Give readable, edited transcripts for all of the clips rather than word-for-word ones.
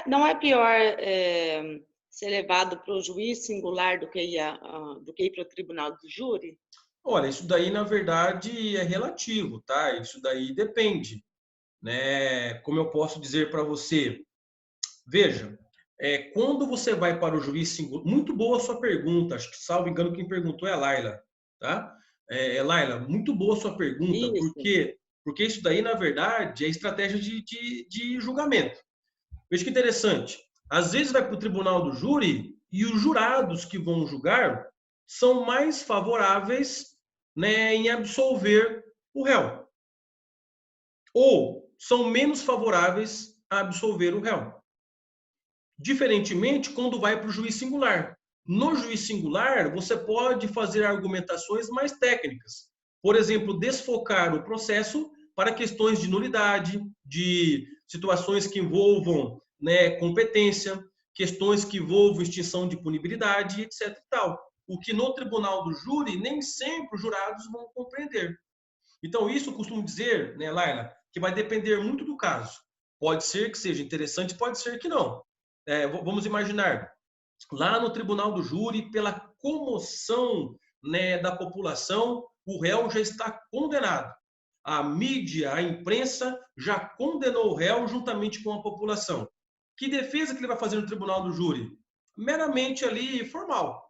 Não é pior ser levado para o juiz singular do que ir para o tribunal do júri? Olha, isso daí, na verdade, é relativo, tá? Isso daí depende, né? Como eu posso dizer para você? Veja, quando você vai para o juiz singular... Muito boa a sua pergunta, acho que, salvo engano, quem perguntou é a Laila, tá? Laila, muito boa a sua pergunta, Isso. porque isso daí, na verdade, é estratégia de julgamento. Veja que interessante. Às vezes vai para o tribunal do júri e os jurados que vão julgar são mais favoráveis, né, em absolver o réu. Ou são menos favoráveis a absolver o réu. Diferentemente quando vai para o juiz singular. No juiz singular, você pode fazer argumentações mais técnicas. Por exemplo, desfocar o processo para questões de nulidade, de situações que envolvam, né, competência, questões que envolvam extinção de punibilidade, etc. E tal. O que no tribunal do júri nem sempre os jurados vão compreender. Então, isso eu costumo dizer, né, Laila, que vai depender muito do caso. Pode ser que seja interessante, pode ser que não. Vamos imaginar, lá no tribunal do júri, pela comoção, né, da população, o réu já está condenado. A mídia, a imprensa já condenou o réu juntamente com a população. Que defesa que ele vai fazer no tribunal do júri? Meramente ali formal.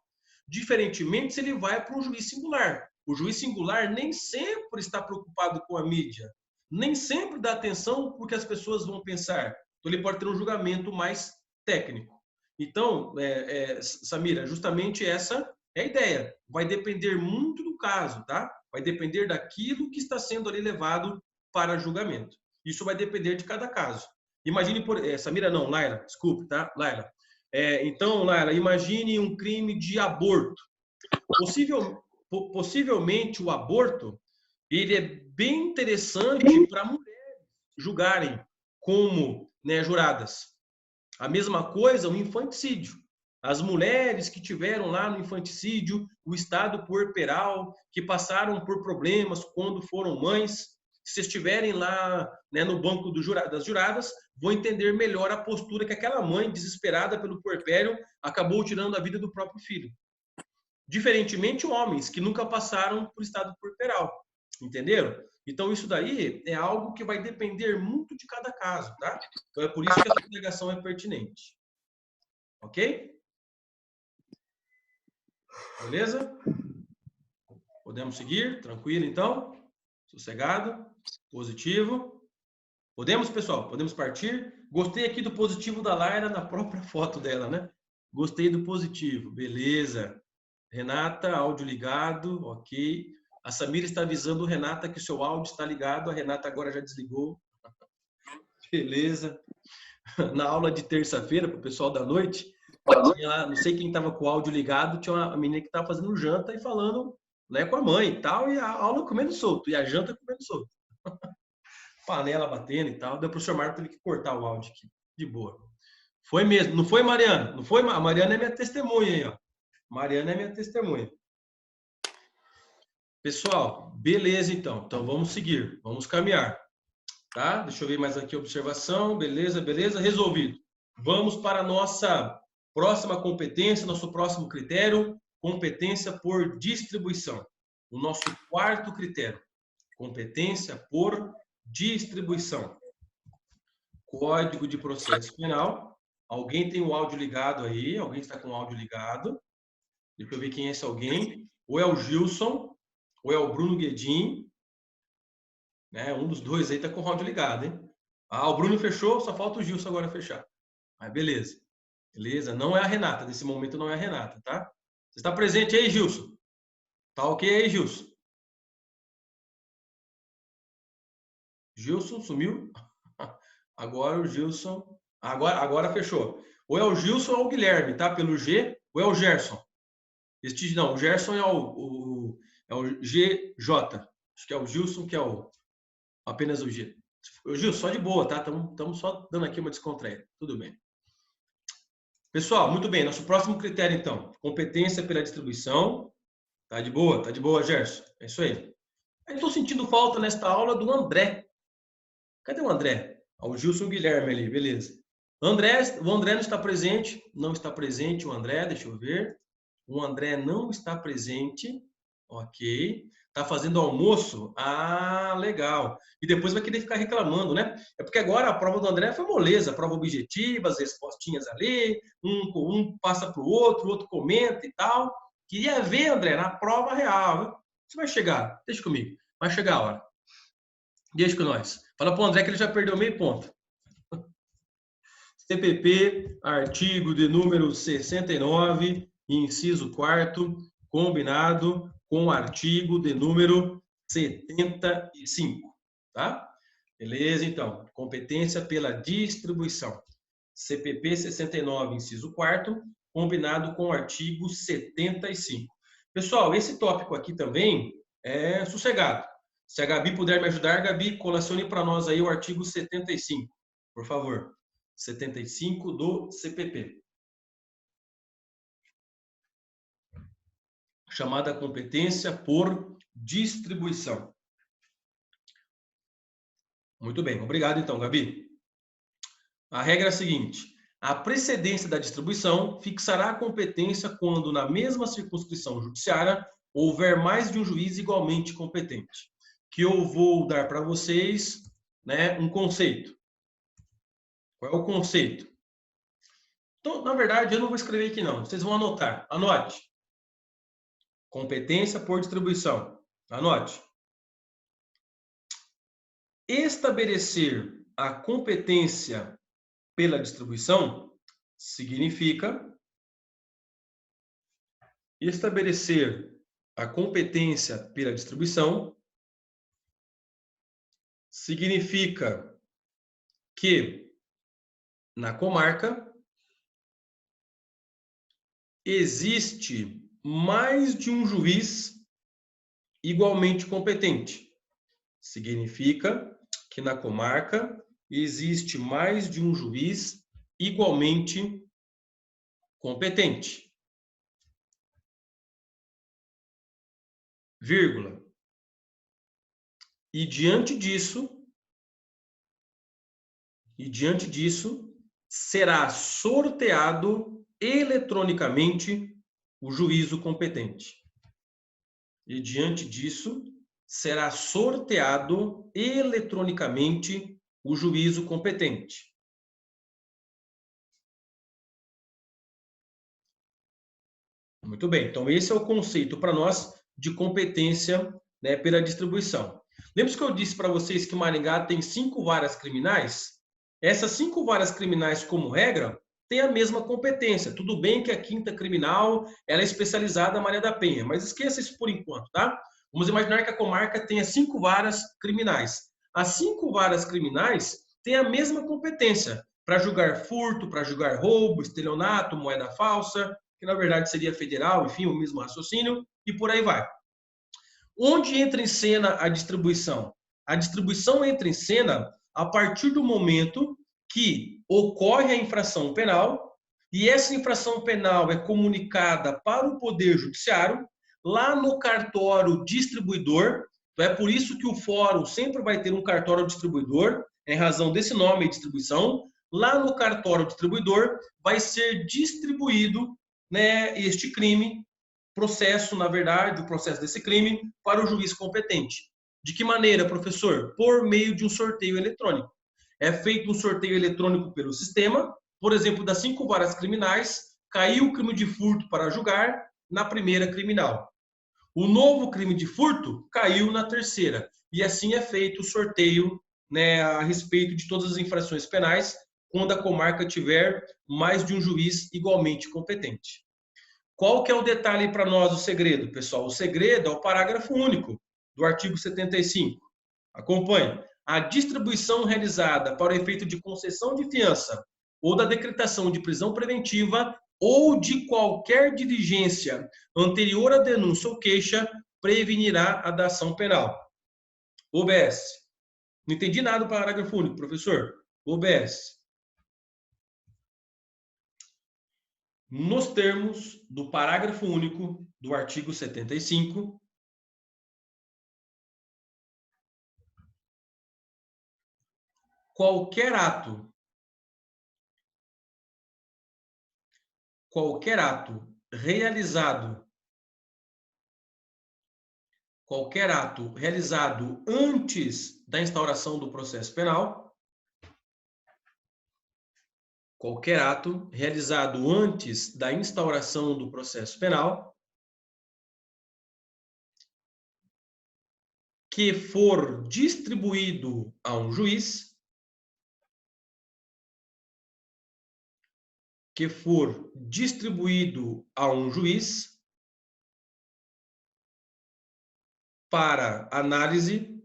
Diferentemente se ele vai para um juiz singular. O juiz singular nem sempre está preocupado com a mídia, nem sempre dá atenção porque as pessoas vão pensar. Então ele pode ter um julgamento mais técnico. Então, Samira, justamente essa é a ideia. Vai depender muito do caso, tá? Vai depender daquilo que está sendo ali levado para julgamento. Isso vai depender de cada caso. Imagine, Samira não, Laila, desculpe, tá? Laila. Então, Laila, imagine um crime de aborto. Possivelmente o aborto ele é bem interessante para mulheres julgarem como, né, juradas. A mesma coisa o infanticídio. As mulheres que tiveram lá no infanticídio o estado puerperal, que passaram por problemas quando foram mães, se estiverem lá, né, no banco das juradas, vão entender melhor a postura que aquela mãe, desesperada pelo puerpério, acabou tirando a vida do próprio filho. Diferentemente, homens que nunca passaram por estado puerperal. Entenderam? Então, isso daí é algo que vai depender muito de cada caso, tá? Então, é por isso que essa delegação é pertinente. Ok? Beleza? Podemos seguir? Tranquilo, então? Sossegado? Positivo? Podemos, pessoal? Podemos partir? Gostei aqui do positivo da Laira na própria foto dela, né? Gostei do positivo. Beleza. Renata, áudio ligado. Ok. A Samira está avisando o Renata que o seu áudio está ligado. A Renata agora já desligou. Beleza. Na aula de terça-feira, para o pessoal da noite, tinha lá, não sei quem estava com o áudio ligado, tinha uma menina que estava fazendo janta e falando, né, com a mãe e tal, e a aula comendo solto, e a janta comendo solto. Panela batendo e tal. Daí o professor Marco teve que cortar o áudio aqui, de boa. Foi mesmo, não foi, Mariana? Não foi? A Mariana é minha testemunha aí, ó. Mariana é minha testemunha. Pessoal, beleza então. Então vamos seguir, vamos caminhar. Tá? Deixa eu ver mais aqui a observação. Beleza, beleza, resolvido. Vamos para a nossa próxima competência, nosso próximo critério, competência por distribuição. O nosso quarto critério, competência por distribuição. Código de Processo Penal. Alguém tem o áudio ligado aí? Alguém está com o áudio ligado? Deixa eu ver quem é esse alguém. Ou é o Gilson, ou é o Bruno Guedin. Né? Um dos dois aí está com o áudio ligado, hein? Ah, o Bruno fechou, só falta o Gilson agora fechar. Mas beleza. Beleza? Não é a Renata. Nesse momento não é a Renata, tá? Você está presente aí, Gilson? Tá ok aí, Gilson? Gilson sumiu? Agora o Gilson... Agora fechou. Ou é o Gilson ou é o Guilherme, tá? Pelo G, ou é o Gerson. Não, o Gerson é o GJ. Acho que é o Gilson que é apenas o G. O Gilson, só de boa, tá? Estamos só dando aqui uma descontraída. Tudo bem. Pessoal, muito bem. Nosso próximo critério, então. Competência pela distribuição. Tá de boa? Tá de boa, Gerson? É isso aí. Eu estou sentindo falta nesta aula do André. Cadê o André? O Gilson e o Guilherme ali, beleza. André, o André não está presente. Não está presente o André, deixa eu ver. O André não está presente. Ok. Está fazendo almoço? Ah, legal. E depois vai querer ficar reclamando, né? É porque agora a prova do André foi moleza, prova objetiva, as respostinhas ali, um passa para o outro comenta e tal. Queria ver, André, na prova real. Viu? Você vai chegar, deixa comigo. Vai chegar a hora. Deixa com nós. Fala pro André que ele já perdeu meio ponto. CPP, artigo de número 69, inciso 4º, combinado com o artigo de número 75, tá? Beleza, então. Competência pela distribuição. CPP 69, inciso 4º, combinado com o artigo 75. Pessoal, esse tópico aqui também é sossegado. Se a Gabi puder me ajudar, Gabi, colacione para nós aí o artigo 75, por favor. 75 do CPP. Chamada competência por distribuição. Muito bem, obrigado então, Gabi. A regra é a seguinte: a precedência da distribuição fixará a competência quando, na mesma circunscrição judiciária, houver mais de um juiz igualmente competente. Que eu vou dar para vocês, né, um conceito. Qual é o conceito? Então, na verdade, eu não vou escrever aqui não. Vocês vão anotar. Anote. Competência por distribuição. Anote. Estabelecer a competência pela distribuição significa estabelecer a competência pela distribuição significa que na comarca existe mais de um juiz igualmente competente. Significa que na comarca existe mais de um juiz igualmente competente. Vírgula. E diante disso, será sorteado eletronicamente o juízo competente. E diante disso, será sorteado eletronicamente o juízo competente. Muito bem, então esse é o conceito para nós de competência, né, pela distribuição. Lembra que eu disse para vocês que Maringá tem 5 varas criminais? Essas 5 varas criminais, como regra, têm a mesma competência. Tudo bem que a 5ª criminal ela é especializada na Maria da Penha, mas esqueça isso por enquanto, tá? Vamos imaginar que a comarca tenha 5 varas criminais. As 5 varas criminais têm a mesma competência para julgar furto, para julgar roubo, estelionato, moeda falsa, que na verdade seria federal, enfim, o mesmo raciocínio, e por aí vai. Onde entra em cena a distribuição? A distribuição entra em cena a partir do momento que ocorre a infração penal e essa infração penal é comunicada para o Poder Judiciário, lá no cartório distribuidor. Então é por isso que o fórum sempre vai ter um cartório distribuidor, em razão desse nome, distribuição. Lá no cartório distribuidor vai ser distribuído, né, este crime, processo, na verdade, o processo desse crime para o juiz competente. De que maneira, professor? Por meio de um sorteio eletrônico. É feito um sorteio eletrônico pelo sistema, por exemplo, das 5 varas criminais, caiu o crime de furto para julgar na primeira criminal. O novo crime de furto caiu na terceira. E assim é feito o sorteio, né, a respeito de todas as infrações penais, quando a comarca tiver mais de um juiz igualmente competente. Qual que é o detalhe para nós, o segredo, pessoal? O segredo é o parágrafo único do artigo 75. Acompanhe. A distribuição realizada para o efeito de concessão de fiança ou da decretação de prisão preventiva ou de qualquer diligência anterior à denúncia ou queixa prevenirá a da ação penal. OBS. Não entendi nada do parágrafo único, professor. OBS. Nos termos do parágrafo único do artigo 75, qualquer ato qualquer ato realizado antes da instauração do processo penal, qualquer ato realizado antes da instauração do processo penal, que for distribuído a um juiz, para análise,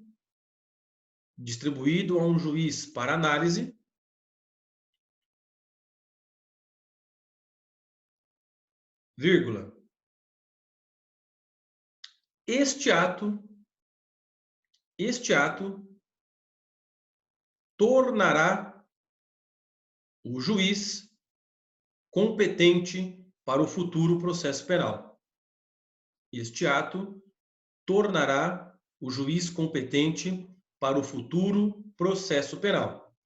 vírgula. Este ato tornará o juiz competente para o futuro processo penal. Este ato tornará o juiz competente para o futuro processo penal.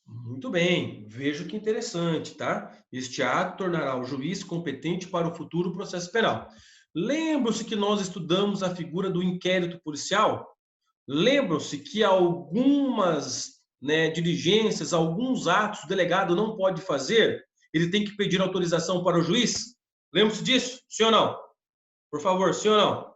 Muito bem, veja que interessante, tá? Este ato tornará o juiz competente para o futuro processo penal. Lembram-se que nós estudamos a figura do inquérito policial? Lembram-se que algumas diligências, alguns atos o delegado não pode fazer? Ele tem que pedir autorização para o juiz? Lembram-se disso? Sim ou não? Por favor, sim ou não?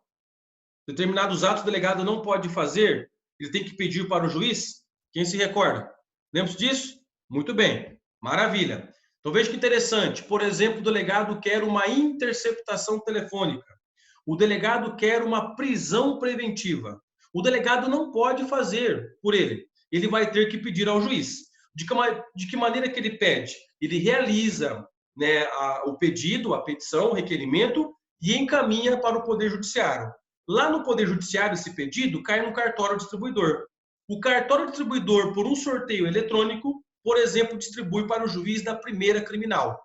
Determinados atos o delegado não pode fazer, ele tem que pedir para o juiz? Quem se recorda? Lembra-se disso? Muito bem, maravilha. Então veja que interessante. Por exemplo, o delegado quer uma interceptação telefônica. O delegado quer uma prisão preventiva. O delegado não pode fazer por ele. Ele vai ter que pedir ao juiz. De que maneira que ele pede? Ele realiza o pedido, a petição, o requerimento e encaminha para o Poder Judiciário. Lá no Poder Judiciário, esse pedido cai no cartório distribuidor. O cartório distribuidor, por um sorteio eletrônico, por exemplo, distribui para o juiz da primeira criminal.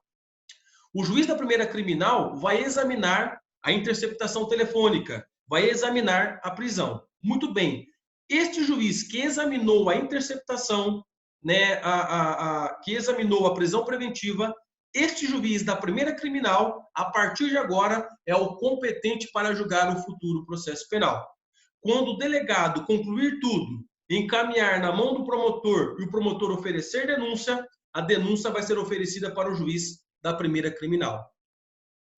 O juiz da primeira criminal vai examinar a interceptação telefônica, vai examinar a prisão. Muito bem. Este juiz que examinou a interceptação, que examinou a prisão preventiva, este juiz da primeira criminal, a partir de agora, é o competente para julgar o futuro processo penal. Quando o delegado concluir tudo, encaminhar na mão do promotor e o promotor oferecer denúncia, a denúncia vai ser oferecida para o juiz da primeira criminal.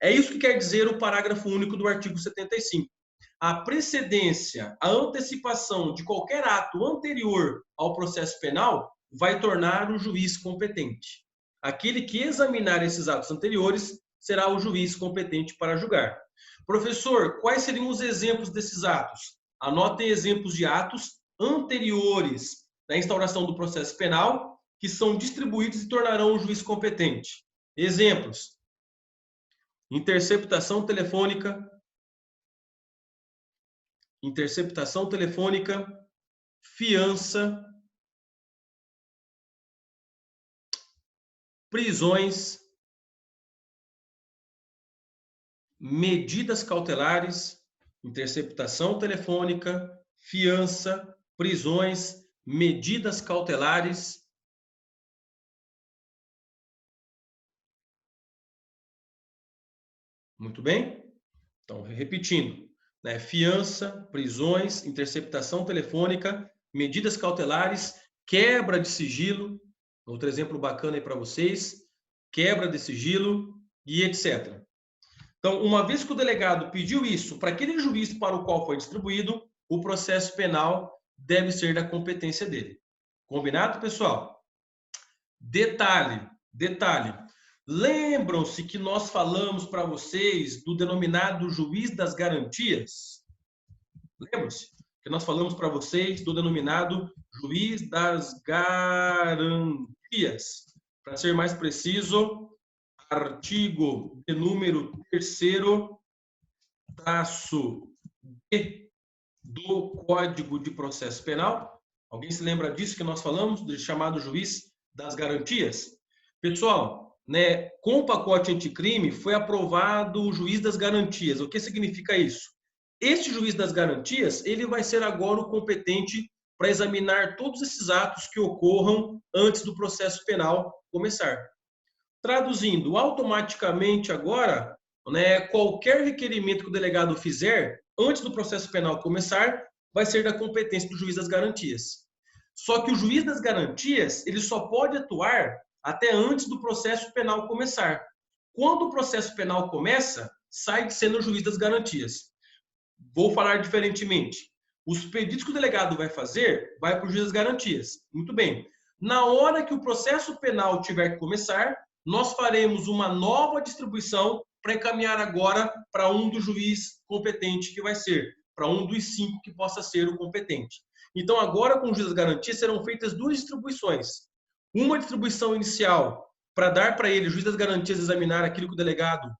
É isso que quer dizer o parágrafo único do artigo 75. A precedência, a antecipação de qualquer ato anterior ao processo penal vai tornar o juiz competente. Aquele que examinar esses atos anteriores será o juiz competente para julgar. Professor, quais seriam os exemplos desses atos? Anotem exemplos de atos anteriores da instauração do processo penal que são distribuídos e tornarão o juiz competente. Exemplos: interceptação telefônica, fiança, prisões, medidas cautelares, interceptação telefônica, fiança, prisões, medidas cautelares. Muito bem? Então, repetindo, fiança, prisões, interceptação telefônica, medidas cautelares, quebra de sigilo, outro exemplo bacana aí para vocês, quebra de sigilo e etc. Então, uma vez que o delegado pediu isso para aquele juiz para o qual foi distribuído, o processo penal deve ser da competência dele. Combinado, pessoal? Detalhe. Lembram-se que nós falamos para vocês do denominado juiz das garantias? Lembram-se que nós falamos para vocês do denominado juiz das garantias? Para ser mais preciso, artigo de número 3º, traço D do Código de Processo Penal. Alguém se lembra disso que nós falamos, do chamado juiz das garantias? Pessoal, com o pacote anticrime foi aprovado o juiz das garantias. O que significa isso? Este juiz das garantias, ele vai ser agora o competente para examinar todos esses atos que ocorram antes do processo penal começar. Traduzindo, automaticamente agora, né, qualquer requerimento que o delegado fizer antes do processo penal começar vai ser da competência do juiz das garantias. Só que o juiz das garantias, ele só pode atuar até antes do processo penal começar. Quando o processo penal começa, sai de sendo o juiz das garantias. Vou falar diferentemente. Os pedidos que o delegado vai fazer, vai para o juiz das garantias. Muito bem. Na hora que o processo penal tiver que começar, nós faremos uma nova distribuição para encaminhar agora para um do juiz competente que vai ser, para um dos 5 que possa ser o competente. Então, agora com o juiz das garantias serão feitas 2 distribuições. Uma distribuição inicial para dar para ele, o juiz das garantias, examinar aquilo que o delegado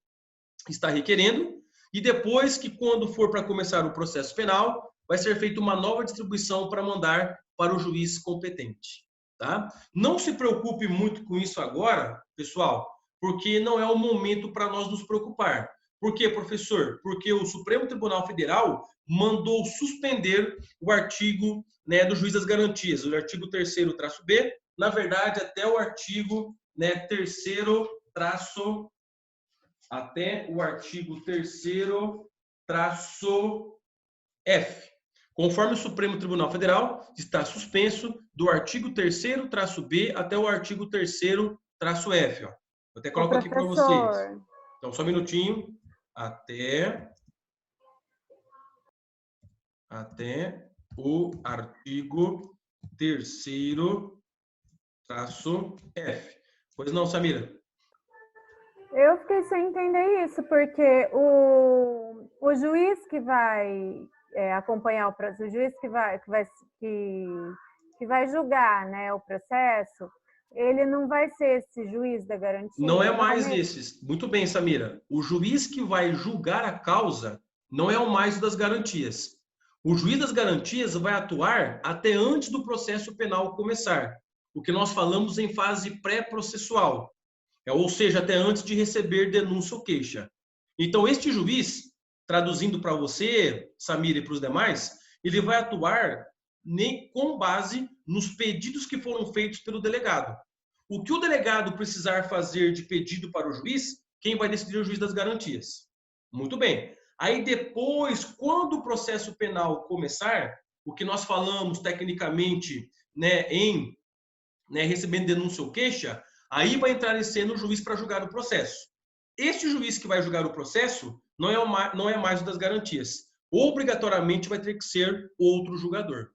está requerendo, e depois que, quando for para começar o processo penal, vai ser feita uma nova distribuição para mandar para o juiz competente. Tá? Não se preocupe muito com isso agora, pessoal, porque não é o momento para nós nos preocupar. Por quê, professor? Porque o Supremo Tribunal Federal mandou suspender o artigo, né, do juiz das garantias, o artigo 3º-B, na verdade, até o artigo, né, 3º- até o artigo 3º-F. Conforme o Supremo Tribunal Federal, está suspenso do artigo 3º-B até o artigo 3º-F. Ó. Eu até coloco aqui para vocês. Então, só um minutinho. Até o artigo 3º-F. Pois não, Samira? Eu fiquei sem entender isso, porque o juiz que vai acompanhar o processo, o juiz que vai julgar, né, o processo, ele não vai ser esse juiz da garantia? Não é mais esses. Muito bem, Samira. O juiz que vai julgar a causa não é o mais das garantias. O juiz das garantias vai atuar até antes do processo penal começar, o que nós falamos em fase pré-processual. Ou seja, até antes de receber denúncia ou queixa. Então, este juiz, traduzindo para você, Samira, e para os demais, ele vai atuar com base nos pedidos que foram feitos pelo delegado. O que o delegado precisar fazer de pedido para o juiz, quem vai decidir é o juiz das garantias. Muito bem. Aí depois, quando o processo penal começar, o que nós falamos tecnicamente, né, em recebendo denúncia ou queixa, aí vai entrar em cena o juiz para julgar o processo. Este juiz que vai julgar o processo não é mais o das garantias. Obrigatoriamente vai ter que ser outro julgador.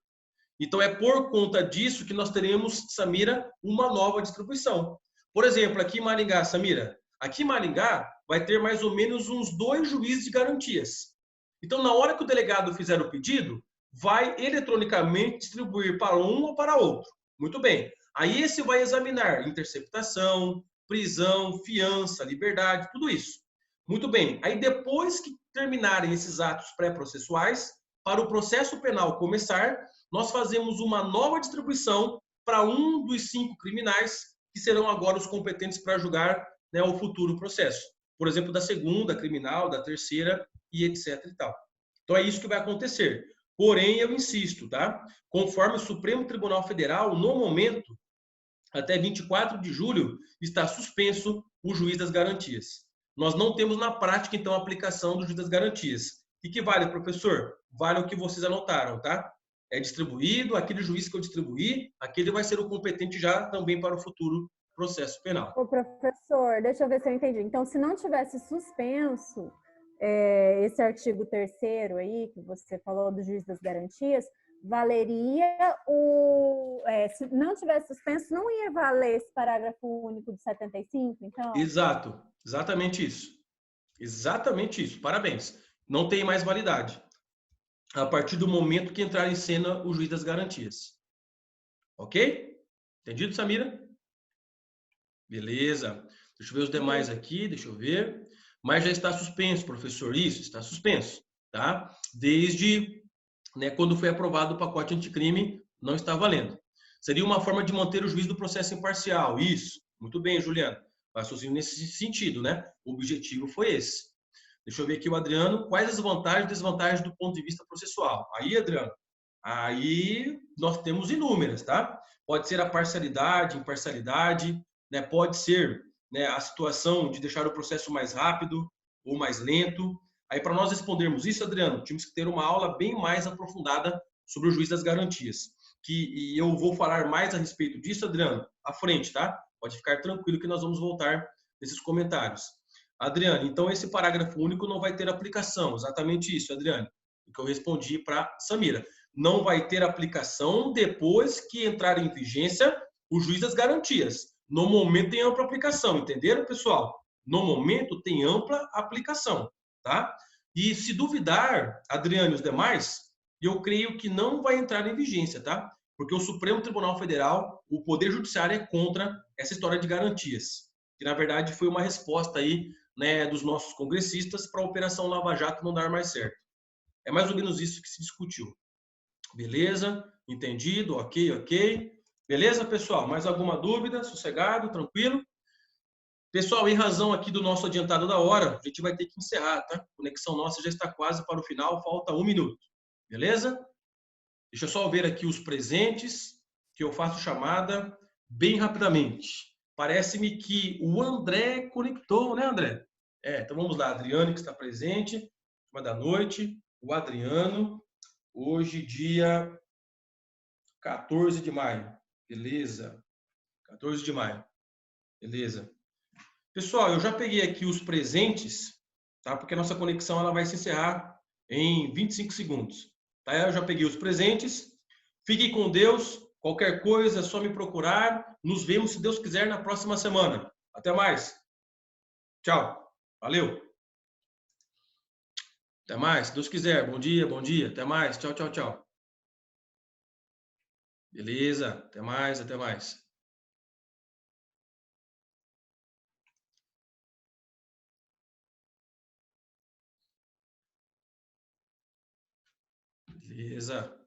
Então, é por conta disso que nós teremos, Samira, uma nova distribuição. Por exemplo, aqui em Maringá, Samira, aqui em Maringá vai ter mais ou menos uns 2 juízes de garantias. Então, na hora que o delegado fizer o pedido, vai eletronicamente distribuir para um ou para outro. Muito bem. Aí esse vai examinar interceptação, prisão, fiança, liberdade, tudo isso. Muito bem. Aí depois que terminarem esses atos pré-processuais, para o processo penal começar, nós fazemos uma nova distribuição para um dos 5 criminais que serão agora os competentes para julgar, né, o futuro processo. Por exemplo, da segunda criminal, da terceira e etc. e tal. Então é isso que vai acontecer. Porém, eu insisto, tá? Conforme o Supremo Tribunal Federal, no momento, até 24 de julho, está suspenso o juiz das garantias. Nós não temos na prática, então, a aplicação do juiz das garantias. E que vale, professor? Vale o que vocês anotaram, tá? É distribuído, aquele juiz que eu distribuí, aquele vai ser o competente já também para o futuro processo penal. Ô, professor, deixa eu ver se eu entendi. Então, se não tivesse suspenso esse artigo 3º aí, que você falou do juiz das garantias, valeria se não tivesse suspenso, não ia valer esse parágrafo único de 75, então? Exato, exatamente isso. Exatamente isso, parabéns. Não tem mais validade. A partir do momento que entrar em cena o juiz das garantias. Ok? Entendido, Samira? Beleza. Deixa eu ver os demais aqui, deixa eu ver. Mas já está suspenso, professor. Isso, está suspenso. Tá? Desde, né, quando foi aprovado o pacote anticrime, não está valendo. Seria uma forma de manter o juiz do processo imparcial. Isso. Muito bem, Juliana. Raciocínio nesse sentido, né? O objetivo foi esse. Deixa eu ver aqui o Adriano. Quais as vantagens e desvantagens do ponto de vista processual? Aí, Adriano, Aí nós temos inúmeras, tá? Pode ser a parcialidade, imparcialidade, né? Pode ser, né, a situação de deixar o processo mais rápido ou mais lento. Aí, para nós respondermos isso, Adriano, tínhamos que ter uma aula bem mais aprofundada sobre o juiz das garantias. E eu vou falar mais a respeito disso, Adriano, à frente, tá? Pode ficar tranquilo que nós vamos voltar nesses comentários. Adriano, então esse parágrafo único não vai ter aplicação. Exatamente isso, Adriano, o que eu respondi para Samira. Não vai ter aplicação depois que entrar em vigência o juiz das garantias. No momento tem ampla aplicação, entenderam, pessoal? No momento tem ampla aplicação, tá? E se duvidar, Adriano e os demais, eu creio que não vai entrar em vigência, tá? Porque o Supremo Tribunal Federal, o Poder Judiciário é contra essa história de garantias. Que, na verdade, foi uma resposta aí, né, dos nossos congressistas para a Operação Lava Jato não dar mais certo. É mais ou menos isso que se discutiu. Beleza? Entendido? Ok, ok. Beleza, pessoal? Mais alguma dúvida? Sossegado? Tranquilo? Pessoal, em razão aqui do nosso adiantado da hora, a gente vai ter que encerrar, tá? A conexão nossa já está quase para o final, falta 1 minuto. Beleza? Deixa eu só ver aqui os presentes, que eu faço chamada bem rapidamente. Parece-me que o André conectou, né, André? Então vamos lá, Adriano que está presente, uma da noite, o Adriano, hoje dia 14 de maio, beleza, 14 de maio, beleza. Pessoal, eu já peguei aqui os presentes, tá? Porque a nossa conexão ela vai se encerrar em 25 segundos. Tá? Eu já peguei os presentes. Fiquem com Deus. Qualquer coisa é só me procurar. Nos vemos, se Deus quiser, na próxima semana. Até mais. Tchau. Valeu. Até mais, se Deus quiser. Bom dia, bom dia. Até mais. Tchau, tchau, tchau. Beleza. Até mais, até mais. Beleza.